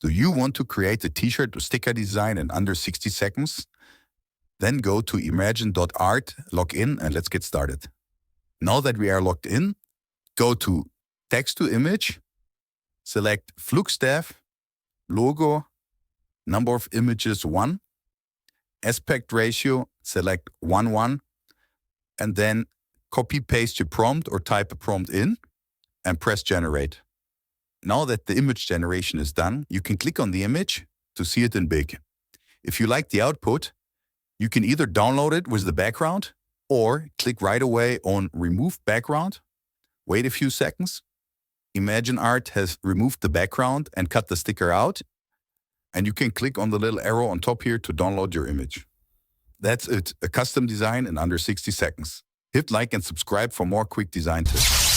Do you want to create a t-shirt or sticker design in under 60 seconds? Then go to Imagine.art, log in, and let's get started. Now that we are logged in, go to Text to Image, select Flux Staff, Logo, Number of Images 1, Aspect Ratio, select 1:1, and then copy-paste your prompt or type a prompt in and press Generate. Now that the image generation is done, you can click on the image to see it in big. If you like the output, you can either download it with the background or click right away on Remove Background, wait a few seconds. Imagine.art has removed the background and cut the sticker out, and you can click on the little arrow on top here to download your image. That's it, a custom design in under 60 seconds. Hit like and subscribe for more quick design tips.